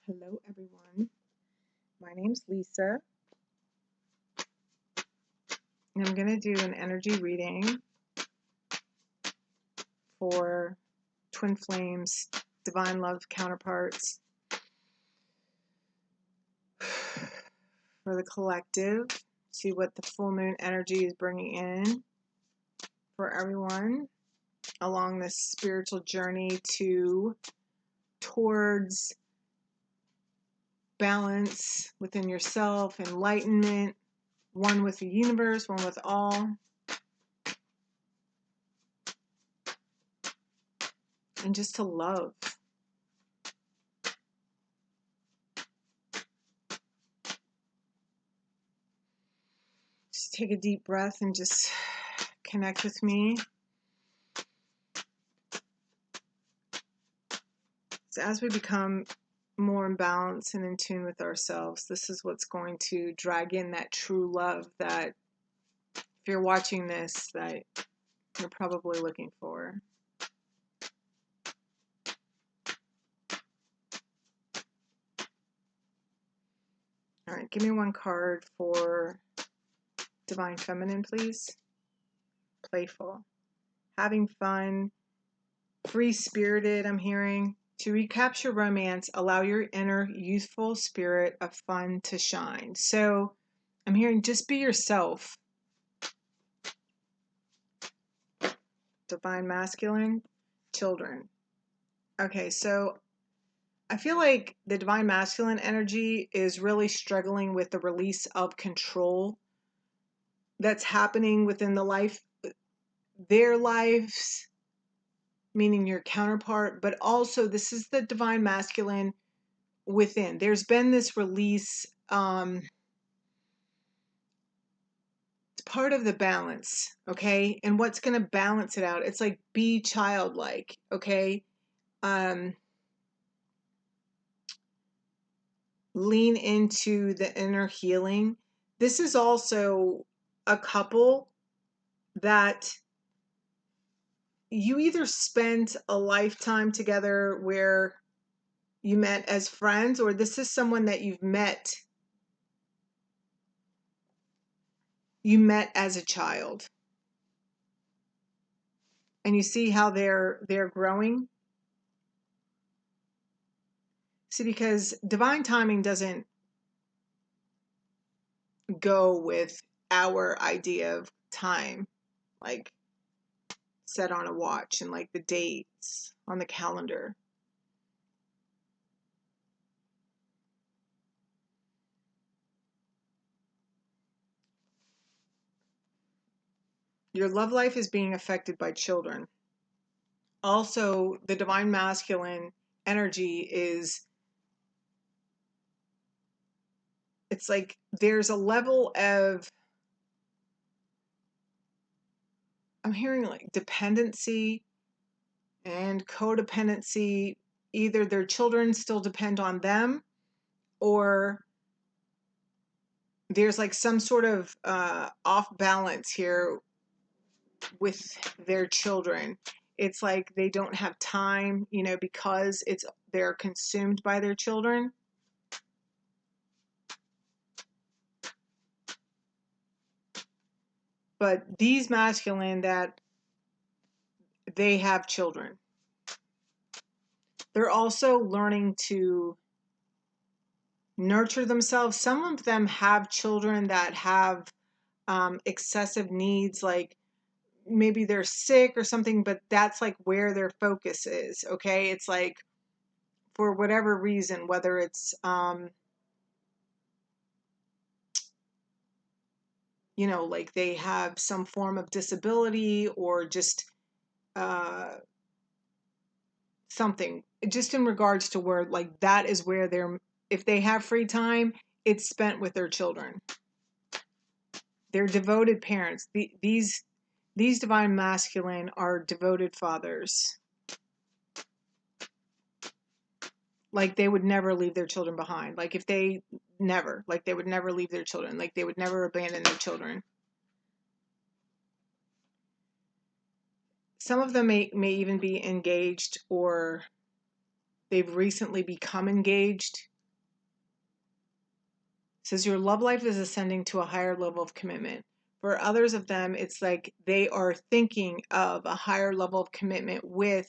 Hello, everyone. My name's Lisa, and I'm going to do an energy reading for Twin Flames, Divine Love counterparts, for the collective. See what the full moon energy is bringing in for everyone along this spiritual journey towards balance within yourself, enlightenment, one with the universe, one with all. And just to love. Just take a deep breath and just connect with me. So as we become more in balance and in tune with ourselves, this is what's going to drag in that true love that, if you're watching this, that you're probably looking for. All right, give me one card for Divine Feminine, please. Playful. Having fun. Free-spirited, I'm hearing. To recapture romance, allow your inner youthful spirit of fun to shine. So I'm hearing just be yourself. Divine Masculine, children. Okay, so I feel like the Divine Masculine energy is really struggling with the release of control that's happening within their lives, meaning your counterpart, but also this is the Divine Masculine within. There's been this release, it's part of the balance, okay? And what's going to balance it out? It's like be childlike, okay? Lean into the inner healing. This is also a couple that you either spent a lifetime together where you met as friends, or this is someone that you met as a child. And you see how they're growing. See, because divine timing doesn't go with our idea of time, like set on a watch and like the dates on the calendar. Your love life is being affected by children. Also, the Divine Masculine energy it's like there's a level of, I'm hearing like dependency and codependency. Either their children still depend on them, or there's like some sort of off balance here with their children. It's like they don't have time, because they're consumed by their children. But these masculine, that they have children, they're also learning to nurture themselves. Some of them have children that have excessive needs, like maybe they're sick or something, but that's like where their focus is, okay? It's like for whatever reason, whether it's like they have some form of disability, or just something, just in regards to where, like, that is where if they have free time, it's spent with their children. They're devoted parents. These Divine Masculine are devoted fathers. Like they would never leave their children behind. Like they would never leave their children. Like they would never abandon their children. Some of them may even be engaged, or they've recently become engaged. It says your love life is ascending to a higher level of commitment. For others of them, it's like they are thinking of a higher level of commitment with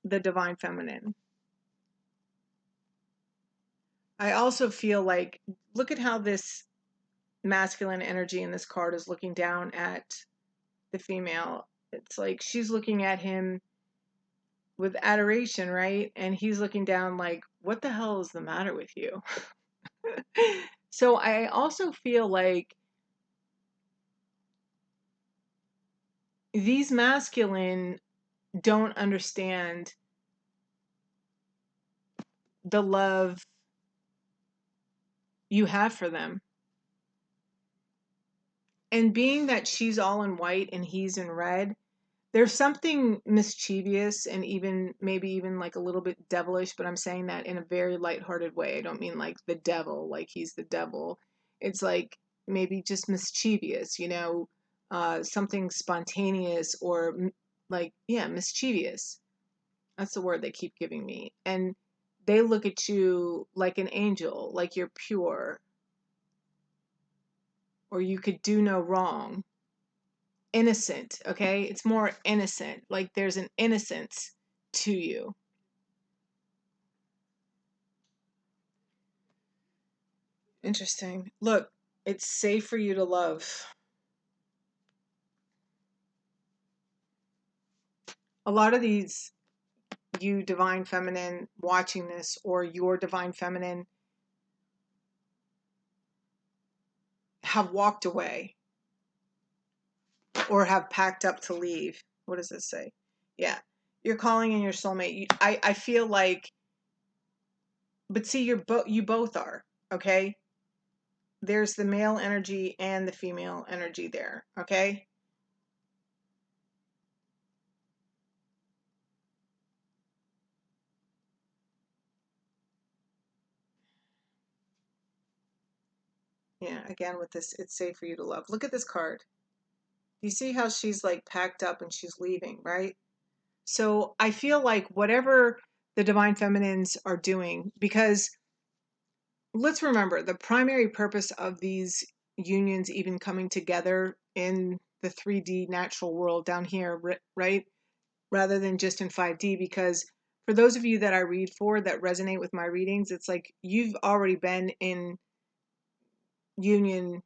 the divine feminine. I also feel like, look at how this masculine energy in this card is looking down at the female. It's like she's looking at him with adoration, right? And he's looking down like, what the hell is the matter with you? So I also feel like these masculine don't understand the love you have for them. And being that she's all in white and he's in red, there's something mischievous and even maybe even like a little bit devilish, but I'm saying that in a very lighthearted way. I don't mean like the devil, like he's the devil. It's like maybe just mischievous, something spontaneous or like, yeah, mischievous. That's the word they keep giving me. And they look at you like an angel, like you're pure, or you could do no wrong. Innocent, okay? It's more innocent. Like there's an innocence to you. Interesting. Look, it's safe for you to love. A lot of these, you divine feminine watching this, or your divine feminine, have walked away or have packed up to leave. What does this say? Yeah. You're calling in your soulmate. I feel like, but see, you both are, okay? There's the male energy and the female energy there, okay? Yeah, again with this, it's safe for you to love. Look at this card. You see how she's like packed up and she's leaving, right? So I feel like whatever the divine feminines are doing, because let's remember the primary purpose of these unions even coming together in the 3D natural world down here, right? Rather than just in 5D, because for those of you that I read for that resonate with my readings, it's like you've already been in union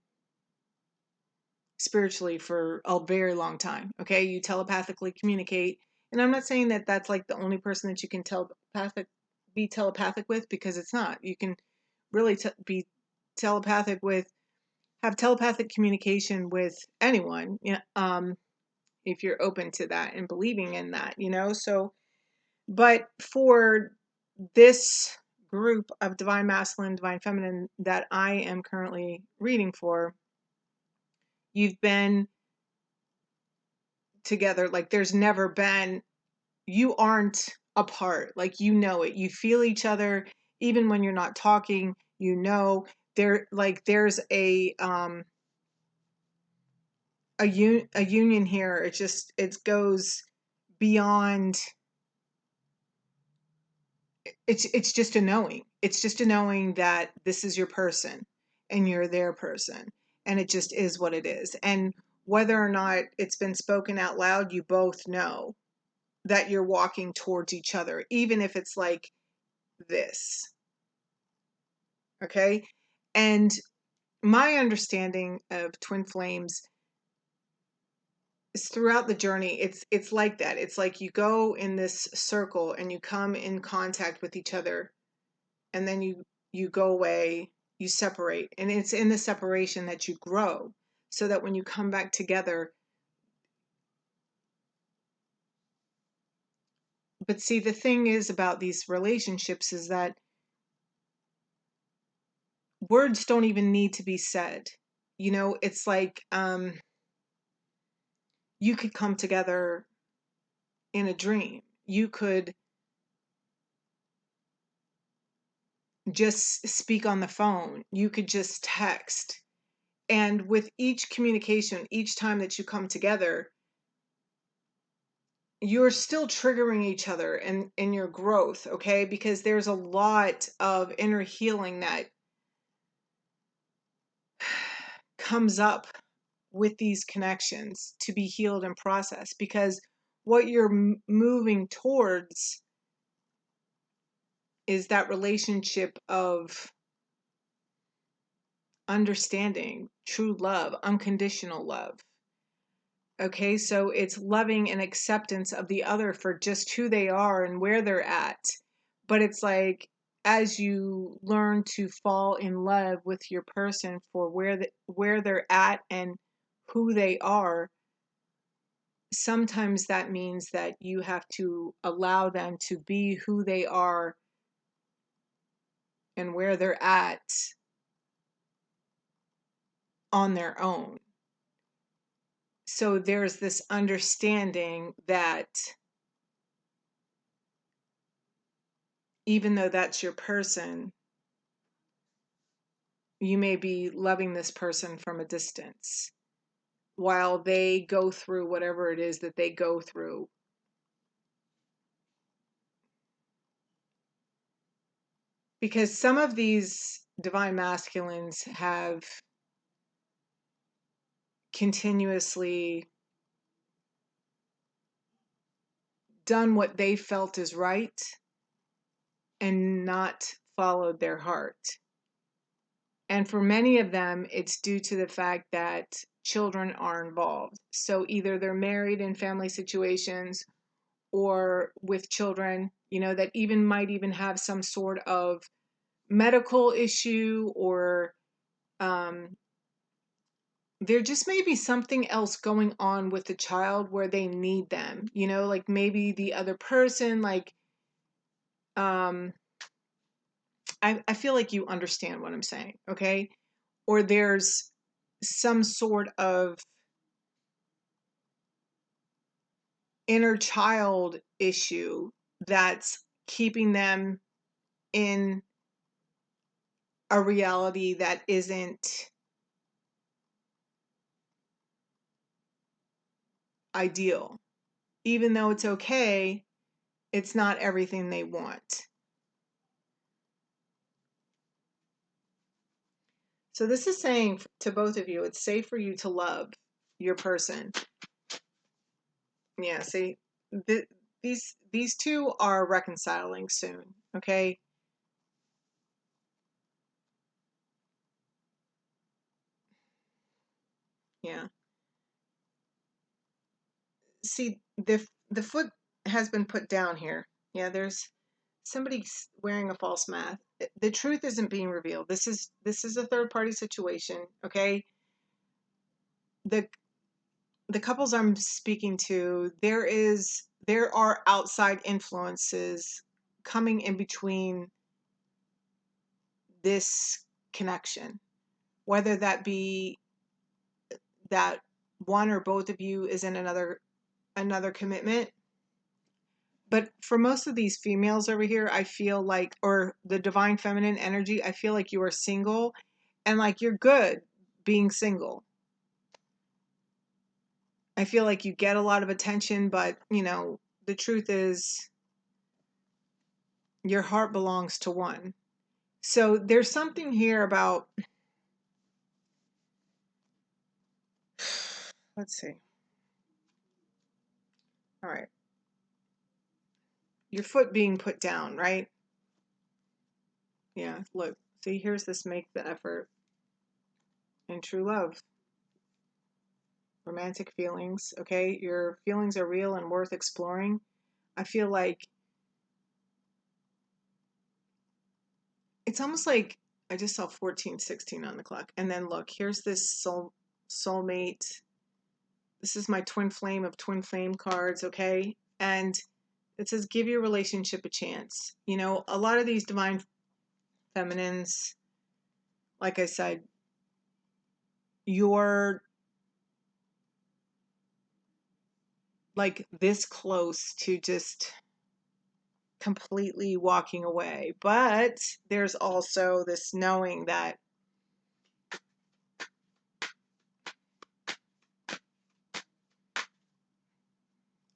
spiritually for a very long time. Okay, you telepathically communicate, and I'm not saying that that's like the only person that you can be telepathic with, because it's not. You can really be telepathic with, have telepathic communication with anyone. If you're open to that and believing in that, So, but for this group of divine masculine, divine feminine that I am currently reading for, you've been together, like there's never been, you aren't apart, like it, you feel each other even when you're not talking, there's a union here. It goes beyond, it's just a knowing, that this is your person and you're their person, and it just is what it is. And whether or not it's been spoken out loud, you both know that you're walking towards each other, even if it's like this. Okay. And my understanding of twin flames is throughout the journey, it's like that. It's like you go in this circle and you come in contact with each other, and then you go away, you separate, and it's in the separation that you grow, so that when you come back together. But see, the thing is about these relationships is that words don't even need to be said. It's like you could come together in a dream. You could just speak on the phone. You could just text. And with each communication, each time that you come together, you're still triggering each other in your growth, okay? Because there's a lot of inner healing that comes up with these connections to be healed and processed, because what you're moving towards is that relationship of understanding, true love, unconditional love. Okay, so it's loving and acceptance of the other for just who they are and where they're at. But it's like, as you learn to fall in love with your person for where they're at and who they are, sometimes that means that you have to allow them to be who they are and where they're at on their own. So there's this understanding that even though that's your person, you may be loving this person from a distance while they go through whatever it is that they go through. Because some of these divine masculines have continuously done what they felt is right and not followed their heart. And for many of them, it's due to the fact that children are involved. So either they're married in family situations or with children, that even might even have some sort of medical issue, or there just may be something else going on with the child where they need them, like maybe the other person, like, I feel like you understand what I'm saying, okay? Or there's some sort of inner child issue that's keeping them in a reality that isn't ideal. Even though it's okay, it's not everything they want. So this is saying to both of you, it's safe for you to love your person. Yeah, see, these two are reconciling soon, okay? Yeah. See, the foot has been put down here. Yeah, there's somebody wearing a false mask. The truth isn't being revealed. This is a third party situation, okay? The the couples I'm speaking to, there are outside influences coming in between this connection, whether that be that one or both of you is in another commitment. But for most of these females over here, I feel like, or the divine feminine energy, I feel like you are single and like you're good being single. I feel like you get a lot of attention, but the truth is your heart belongs to one. So there's something here about, let's see. All right. Your foot being put down, right? Yeah, look. See, here's this make the effort and true love. Romantic feelings, okay? Your feelings are real and worth exploring. I feel like it's almost like I just saw 1416 on the clock. And then look, here's this soulmate. This is my twin flame of twin flame cards, okay? And it says give your relationship a chance. A lot of these divine feminines, like I said, you're like this close to just completely walking away. But there's also this knowing that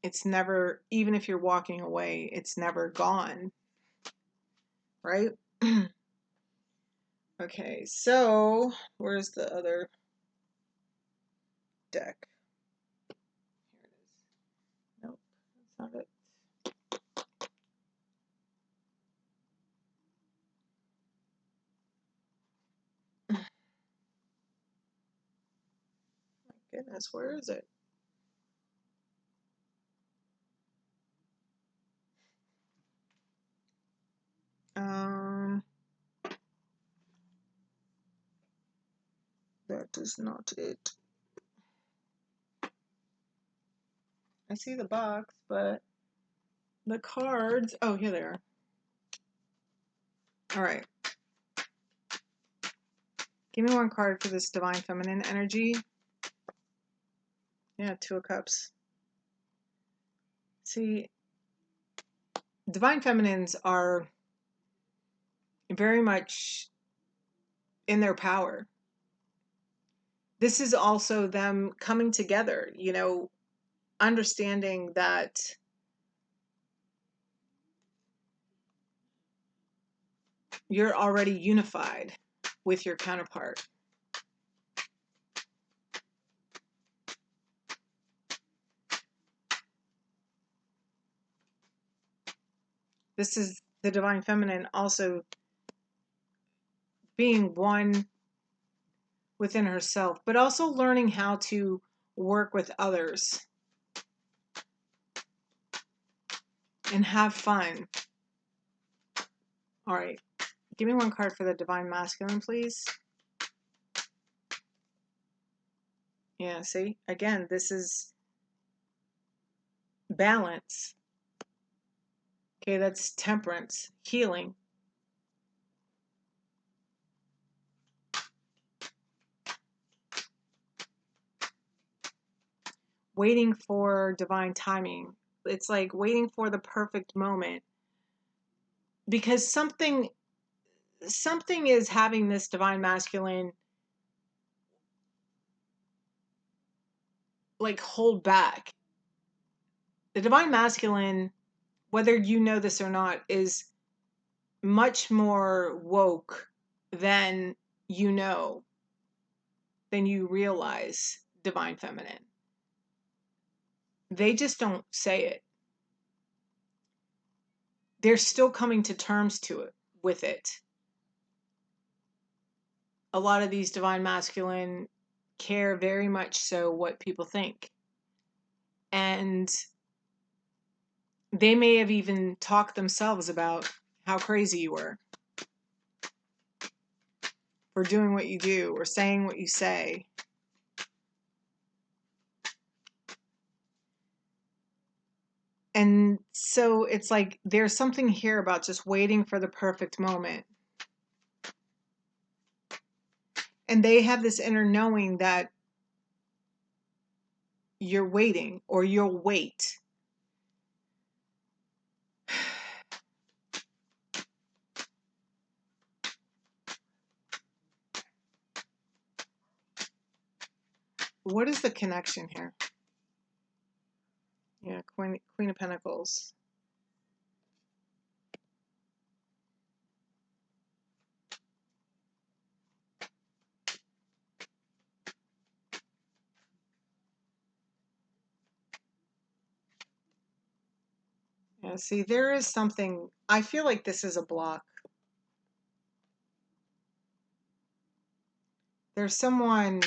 it's never, even if you're walking away, it's never gone, right? Okay, so where's the other? deck. Here it is. Nope, that's not it. My goodness, where is it? That is not it. I see the box, but the cards, oh, here they are. All right. Give me one card for this Divine Feminine energy. Yeah, Two of Cups. See, Divine Feminines are very much in their power. This is also them coming together, you know, understanding that you're already unified with your counterpart. This is the Divine Feminine also being one within herself, but also learning how to work with others and have fun. All right, give me one card for the Divine Masculine, please. Yeah, see, again, this is balance. Okay, that's temperance, healing. Waiting for divine timing. It's like waiting for the perfect moment. Because something is having this Divine Masculine like hold back. The Divine Masculine, whether you know this or not, is much more woke than you know, than you realize. Divine Feminine. They just don't say it. They're still coming to terms with it. A lot of these Divine Masculine care very much so what people think. And they may have even talked themselves about how crazy you were for doing what you do or saying what you say. And so it's like there's something here about just waiting for the perfect moment. And they have this inner knowing that you're waiting or you'll wait. What is the connection here? Yeah, Queen of Pentacles. Yeah, see, there is something, I feel like this is a block. There's someone,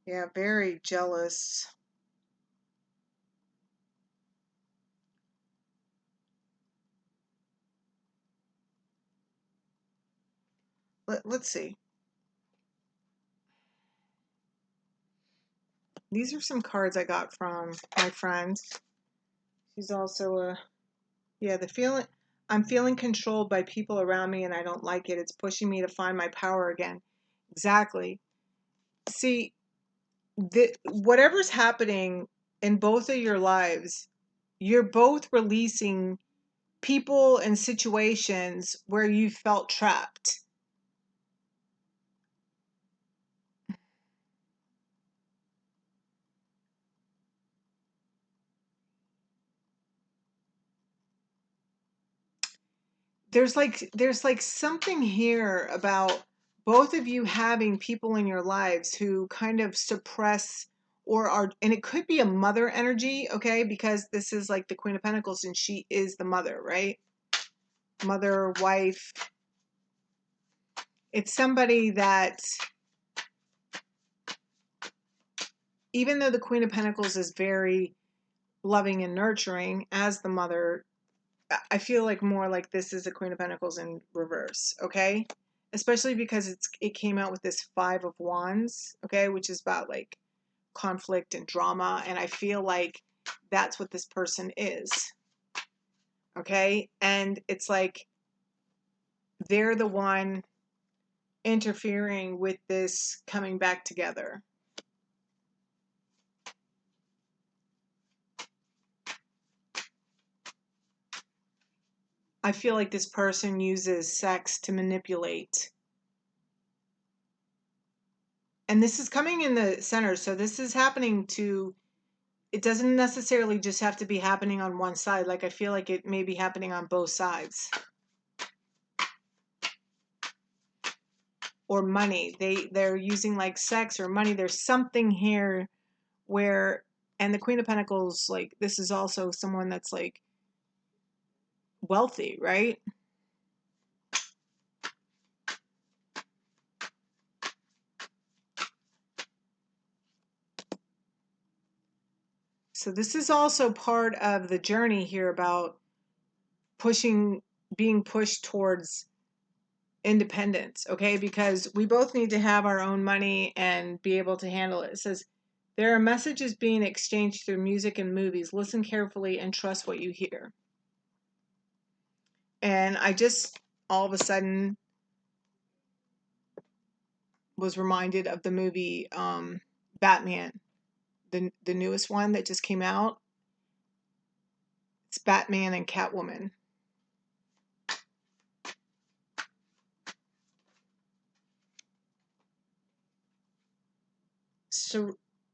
yeah, very jealous. Let's see. These are some cards I got from my friend. She's also a, yeah, I'm feeling controlled by people around me and I don't like it. It's pushing me to find my power again. Exactly. See, whatever's happening in both of your lives, you're both releasing people and situations where you felt trapped. There's like something here about both of you having people in your lives who kind of suppress or are, and it could be a mother energy, okay, because this is like the Queen of Pentacles and she is the mother, right? Mother, wife. It's somebody that, even though the Queen of Pentacles is very loving and nurturing as the mother, I feel like more like this is a Queen of Pentacles in reverse, okay? Especially because it came out with this Five of Wands, okay, which is about like conflict and drama, and I feel like that's what this person is, okay? And it's like they're the one interfering with this coming back together. I feel like this person uses sex to manipulate. And this is coming in the center, so this is happening to, it doesn't necessarily just have to be happening on one side. Like I feel like it may be happening on both sides. Or money. They're using like sex or money. There's something here where, and the Queen of Pentacles, like this is also someone that's like wealthy, right? So this is also part of the journey here about being pushed towards independence, okay? Because we both need to have our own money and be able to handle it. It says, there are messages being exchanged through music and movies. Listen carefully and trust what you hear. And I just all of a sudden was reminded of the movie Batman, the newest one that just came out. It's Batman and Catwoman.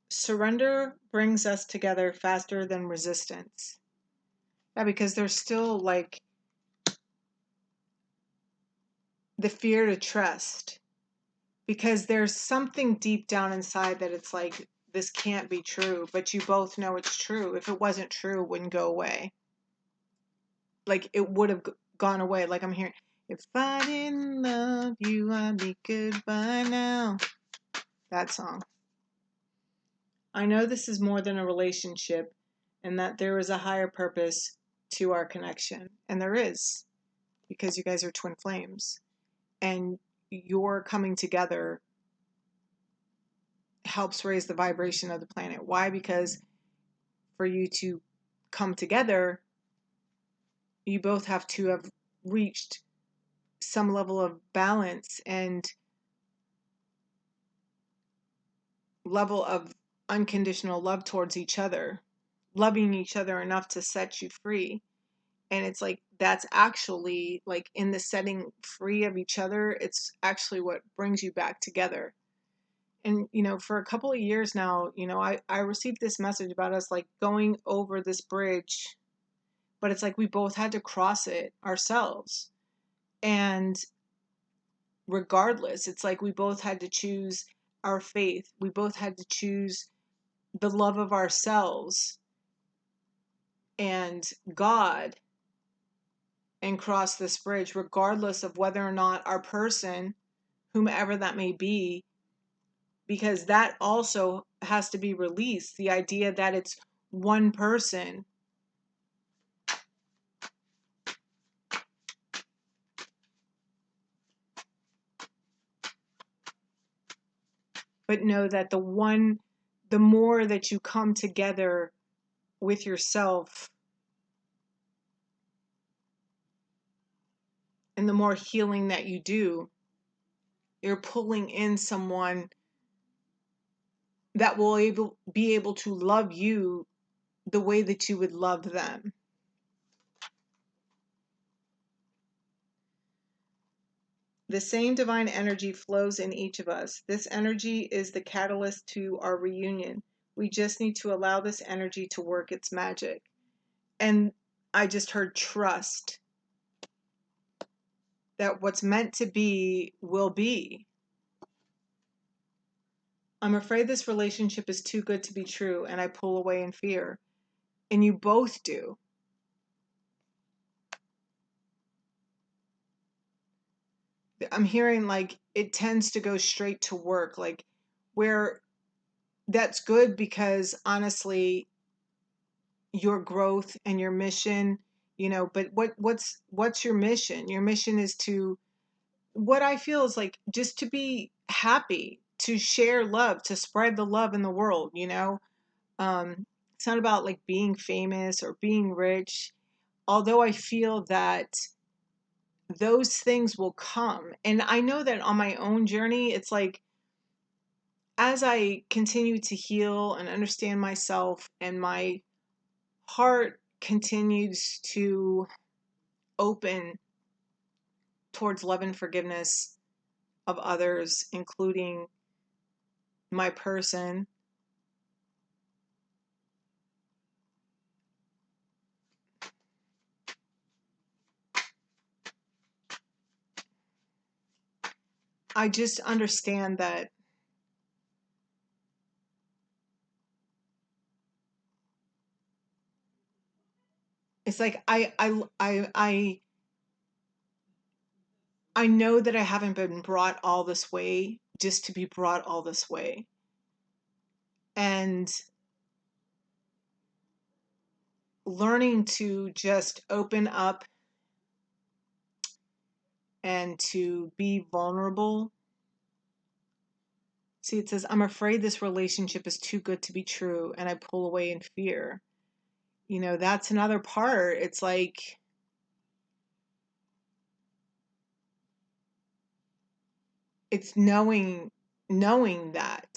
Surrender brings us together faster than resistance. Yeah, because there's still like the fear to trust. Because there's something deep down inside that it's like, this can't be true, but you both know it's true. If it wasn't true, it wouldn't go away. Like it would have gone away. Like I'm hearing, if I didn't love you, I'd be goodbye now. That song. I know this is more than a relationship and that there is a higher purpose to our connection. And there is, because you guys are twin flames. And your coming together helps raise the vibration of the planet. Why? Because for you to come together, you both have to have reached some level of balance and level of unconditional love towards each other, loving each other enough to set you free. And it's like, that's actually like in the setting free of each other, it's actually what brings you back together. And, you know, for a couple of years now, you know, I received this message about us like going over this bridge, but it's like we both had to cross it ourselves. And regardless, it's like we both had to choose our faith. We both had to choose the love of ourselves and God and cross this bridge, regardless of whether or not our person, whomever that may be, because that also has to be released. The idea that it's one person. But know that the more that you come together with yourself and the more healing that you do, you're pulling in someone that will be able to love you the way that you would love them. The same divine energy flows in each of us. This energy is the catalyst to our reunion. We just need to allow this energy to work its magic. And I just heard trust that what's meant to be will be. I'm afraid this relationship is too good to be true, and I pull away in fear. And you both do. I'm hearing like it tends to go straight to work, like where that's good because honestly, your growth and your mission, but what's your mission? Your mission is to, what I feel is like just to be happy, to share love, to spread the love in the world. It's not about like being famous or being rich, although I feel that those things will come. And I know that on my own journey, it's like as I continue to heal and understand myself and my heart continues to open towards love and forgiveness of others, including my person, I just understand that it's like I know that I haven't been brought all this way just to be brought all this way. And learning to just open up and to be vulnerable. See, it says, I'm afraid this relationship is too good to be true, and I pull away in fear. That's another part. It's like, it's knowing that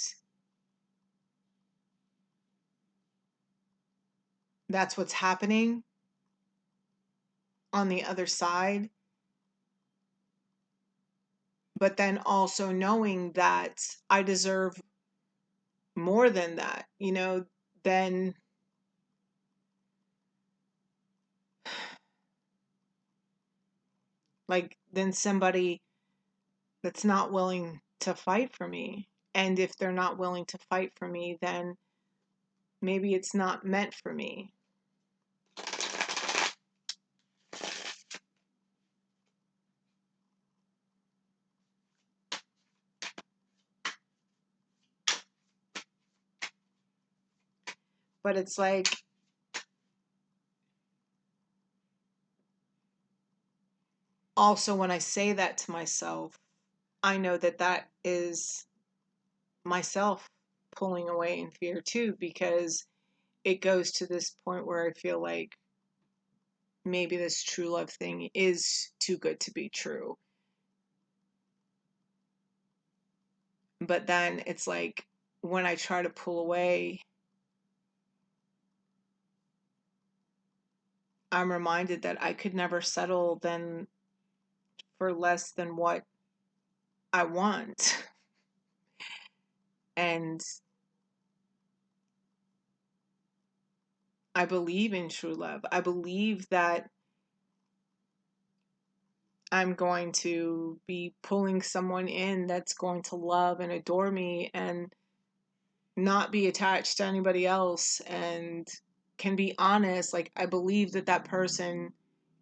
that's what's happening on the other side, but then also knowing that I deserve more than that, than than somebody that's not willing to fight for me. And if they're not willing to fight for me, then maybe it's not meant for me. But it's like, also when I say that to myself, I know that that is myself pulling away in fear too, because it goes to this point where I feel like maybe this true love thing is too good to be true. But then it's like when I try to pull away, I'm reminded that I could never settle then for less than what I want. And I believe in true love. I believe that I'm going to be pulling someone in that's going to love and adore me and not be attached to anybody else and can be honest. Like, I believe that that person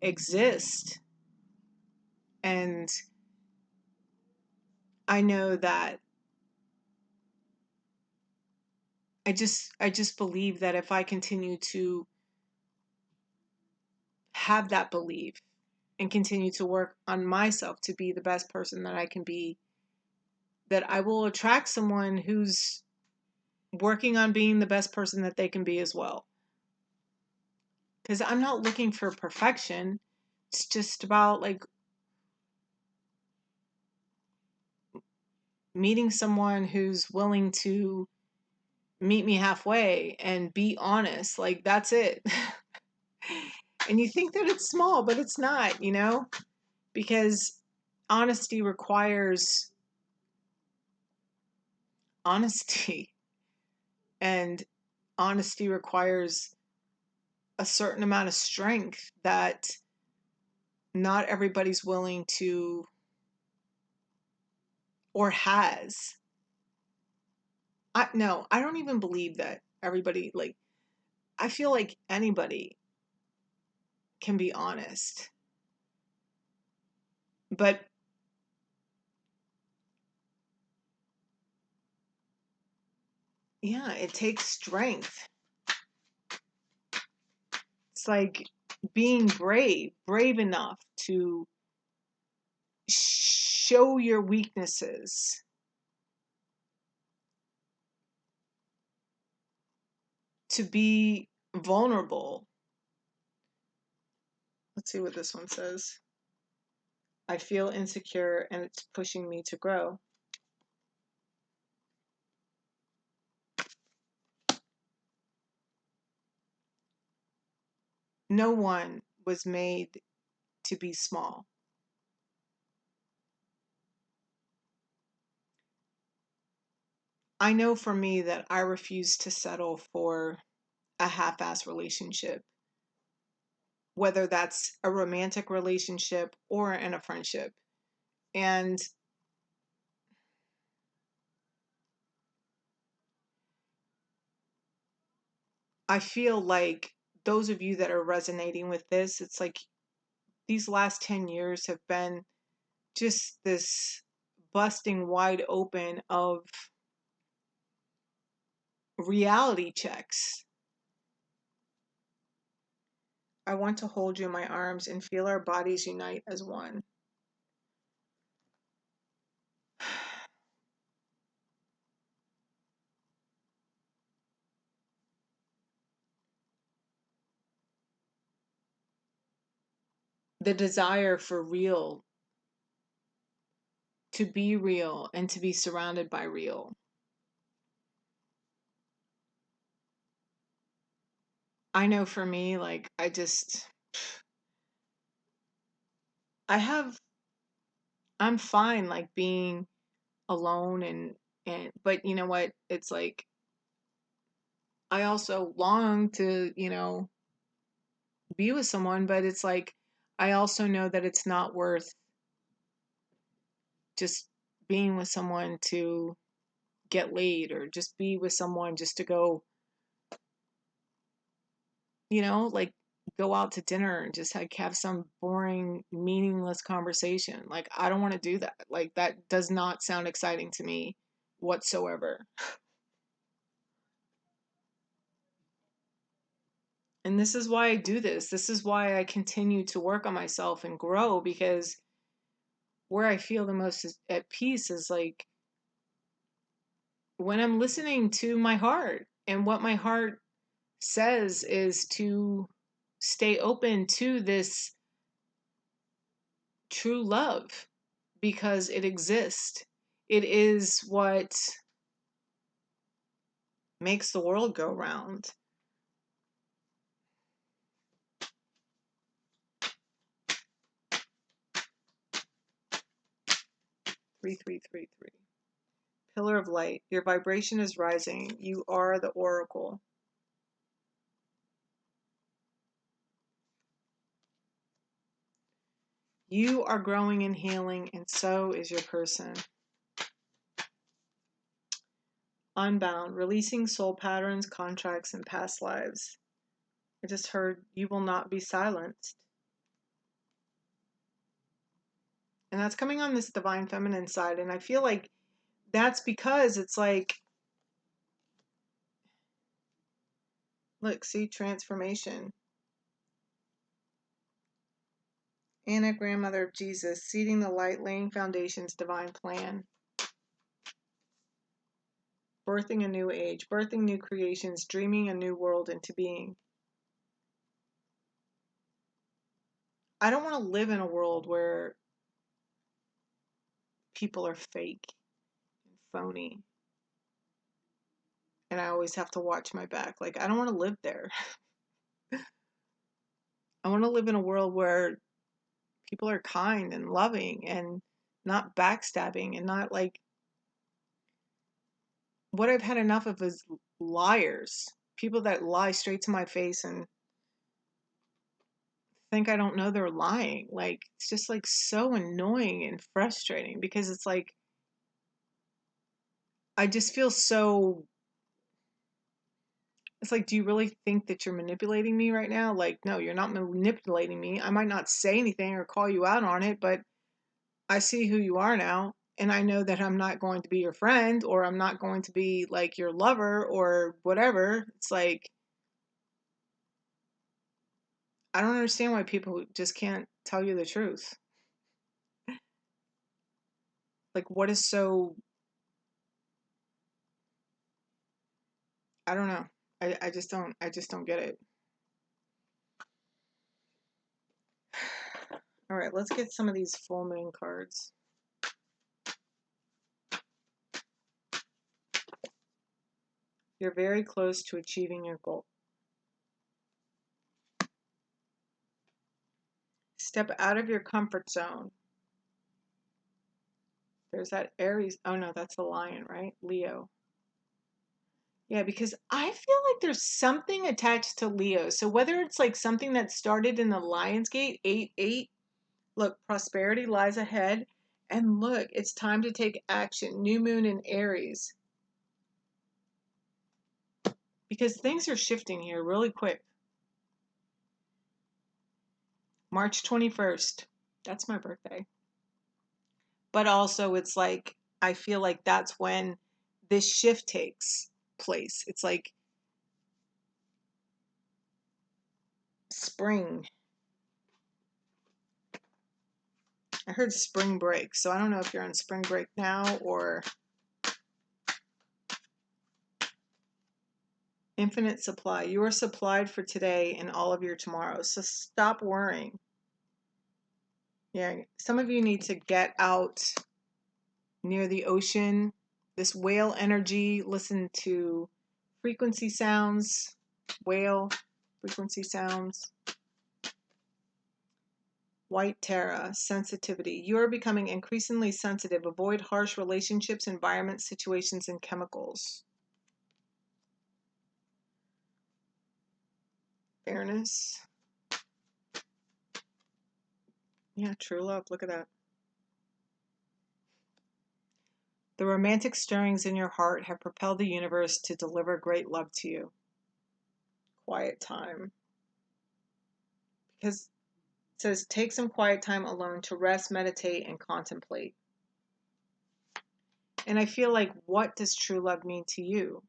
exists. And I know that I just believe that if I continue to have that belief and continue to work on myself to be the best person that I can be, that I will attract someone who's working on being the best person that they can be as well. Because I'm not looking for perfection. It's just about like meeting someone who's willing to meet me halfway and be honest. Like, that's it. And you think that it's small, but it's not, because honesty requires honesty. And honesty requires a certain amount of strength that not everybody's willing to or has. No, I don't even believe that everybody, like, I feel like anybody can be honest. But yeah, it takes strength. It's like being brave enough to show your weaknesses, to be vulnerable. Let's see what this one says. I feel insecure and it's pushing me to grow. No one was made to be small. I know for me that I refuse to settle for a half-ass relationship, whether that's a romantic relationship or in a friendship. And I feel like those of you that are resonating with this, it's like these last 10 years have been just this busting wide open of reality checks. I want to hold you in my arms and feel our bodies unite as one. The desire for real, to be real and to be surrounded by real. I know for me, like, I have, I'm fine, like, being alone but you know what? It's like, I also long to, be with someone, but it's like, I also know that it's not worth just being with someone to get laid or just be with someone just to go, like go out to dinner and just like have some boring, meaningless conversation. Like, I don't want to do that. Like, that does not sound exciting to me whatsoever. And this is why I do this. This is why I continue to work on myself and grow, because where I feel the most at peace is like when I'm listening to my heart. And what my heart says is to stay open to this true love because it exists. It is what makes the world go round. Three, three, three, three. Pillar of light. Your vibration is rising. You are the oracle. You are growing and healing, and so is your person. Unbound. Releasing soul patterns, contracts, and past lives. I just heard you will not be silenced. And that's coming on this divine feminine side. And I feel like that's because it's like, look, see, transformation. Anna, grandmother of Jesus, seeding the light, laying foundations, divine plan. Birthing a new age, birthing new creations, dreaming a new world into being. I don't want to live in a world where people are fake and phony. And I always have to watch my back. Like, I don't want to live there. I want to live in a world where people are kind and loving and not backstabbing and not like, what I've had enough of is liars. People that lie straight to my face and think I don't know they're lying. Like, it's just like so annoying and frustrating because it's like, I just feel so, it's like, do you really think that you're manipulating me right now? Like, no, you're not manipulating me. I might not say anything or call you out on it, but I see who you are now. And I know that I'm not going to be your friend, or I'm not going to be like your lover or whatever. It's like, I don't understand why people just can't tell you the truth. Like, what is so, I don't know. I just don't get it. All right, let's get some of these full moon cards. You're very close to achieving your goal. Step out of your comfort zone. There's that Aries. Oh no, that's the lion, right? Leo. Yeah, because I feel like there's something attached to Leo. So whether it's like something that started in the Lion's Gate, 8-8, look, prosperity lies ahead. And look, it's time to take action. New moon in Aries. Because things are shifting here really quick. March 21st. That's my birthday. But also, it's like, I feel like that's when this shift takes place. It's like spring. I heard spring break, so I don't know if you're on spring break now or infinite supply. You are supplied for today and all of your tomorrows, so stop worrying. Yeah, some of you need to get out near the ocean. This whale energy, listen to frequency sounds, whale frequency sounds. White Terra, sensitivity. You are becoming increasingly sensitive. Avoid harsh relationships, environments, situations, and chemicals. Fairness. Yeah, true love. Look at that. The romantic stirrings in your heart have propelled the universe to deliver great love to you. Quiet time. Because it says, take some quiet time alone to rest, meditate, and contemplate. And I feel like, what does true love mean to you?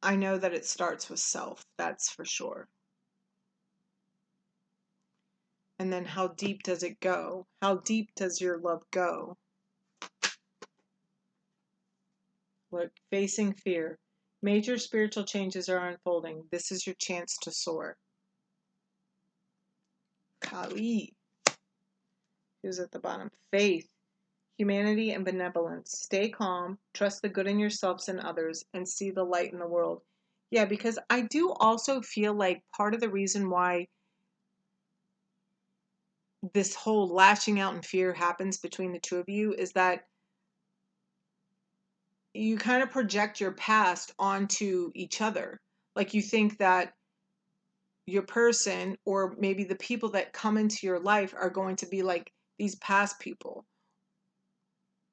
I know that it starts with self, that's for sure. And then how deep does it go? How deep does your love go? Look, facing fear. Major spiritual changes are unfolding. This is your chance to soar. Kali. Who's at the bottom? Faith, humanity, and benevolence. Stay calm, trust the good in yourselves and others, and see the light in the world. Yeah, because I do also feel like part of the reason why this whole lashing out in fear happens between the two of you is that you kind of project your past onto each other. Like, you think that your person, or maybe the people that come into your life, are going to be like these past people.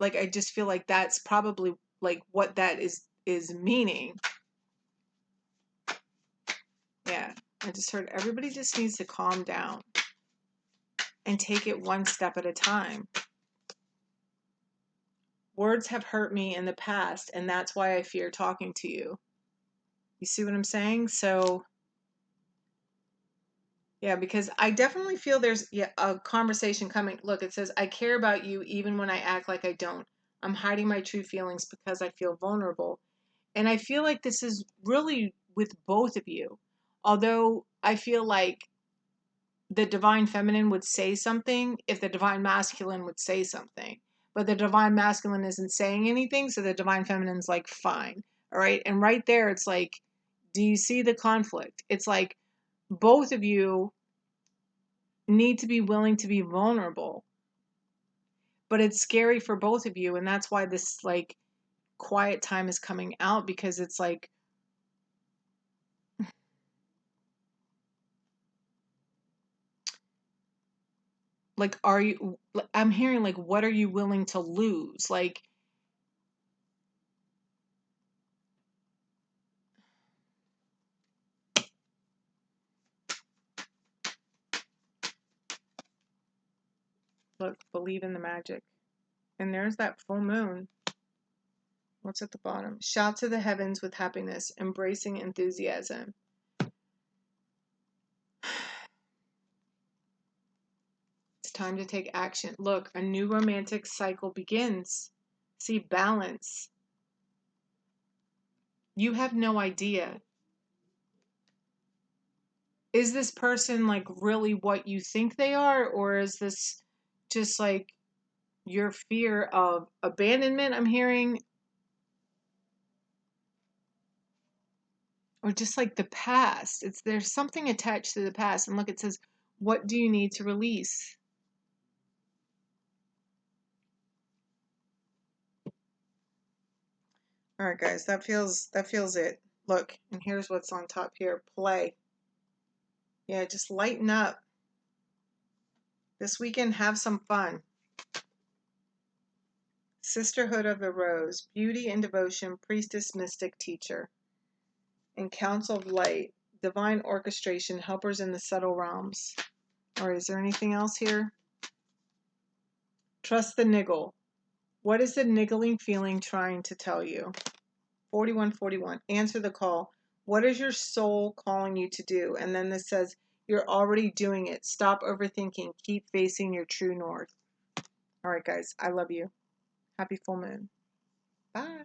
Like, I just feel like that's probably like what that is meaning. Yeah, I just heard everybody just needs to calm down and take it one step at a time. Words have hurt me in the past, and that's why I fear talking to you. You see what I'm saying? So yeah, because I definitely feel there's, yeah, a conversation coming. Look, it says, I care about you even when I act like I don't. I'm hiding my true feelings because I feel vulnerable. And I feel like this is really with both of you. Although I feel like the divine feminine would say something if the divine masculine would say something. But the divine masculine isn't saying anything, so the divine feminine's like, fine. All right. And right there, it's like, do you see the conflict? It's like both of you need to be willing to be vulnerable. But it's scary for both of you. And that's why this like quiet time is coming out, because it's like, Like, I'm hearing like, what are you willing to lose? Like, look, believe in the magic. And there's that full moon. What's at the bottom? Shout to the heavens with happiness, embracing enthusiasm. It's time to take action. Look, a new romantic cycle begins. See, balance. You have no idea. Is this person like really what you think they are, or is this just like your fear of abandonment, I'm hearing, or just like the past? It's there's something attached to the past. And look, it says, what do you need to release? All right, guys, that feels it. Look, and here's what's on top here. Play. Yeah, just lighten up. This weekend, have some fun. Sisterhood of the Rose, Beauty and Devotion, Priestess, Mystic, Teacher. And Council of Light, Divine Orchestration, Helpers in the Subtle Realms. All right, is there anything else here? Trust the niggle. What is the niggling feeling trying to tell you? 4141. Answer the call. What is your soul calling you to do? And then this says, you're already doing it. Stop overthinking. Keep facing your true north. All right, guys. I love you. Happy full moon. Bye.